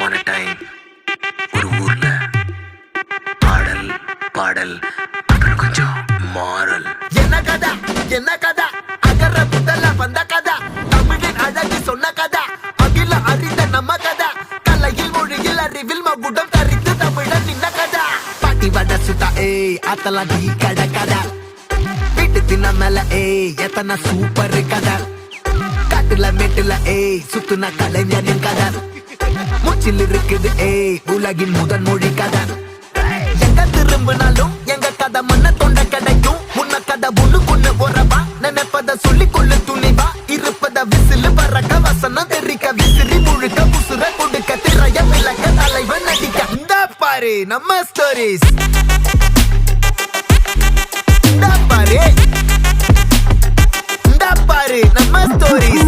upon a time ஒரு ஊர்ல ஆடல் பாடல் அப்புறம் கொஞ்சம் மாறல். என்ன கதை அகர முதல்ல வந்த கதை, தமிழின் அழகு சொன்ன கதை, அகில அறிந்த நம்ம கதை, கலையில் மொழியில் அறிவில் மகுடம் தரித்து தமிழன் நின்ன கதை. பாட்டி வட சுட்டா அத்தலாம் டீ கடை கதை, வீட்டு தின்ன மேல எத்தனை சூப்பர் கதை, காட்டுல மேட்டுல சுத்துன கலைஞனின் கதை, மூச்சில் இருக்குது உலகின் முதன் மொழி கதை. எங்க திரும்பினாலும் எங்க கதை மண்ண தொண்ட கிடைக்கும், முன்ன கதை ஒண்ணு கொண்டு போறவா, நினைப்பத சொல்லி கொள்ளு துணிவா, இருப்பத விசிலு பறக்க வசனம் தெரிக்க விசிறி முழுக்க புசுர கொடுக்க திரைய விளக்க தலைவன் நடிக்க. இந்த பாரு நம்ம ஸ்டோரிஸ், இந்த பாரு நம்ம ஸ்டோரிஸ்.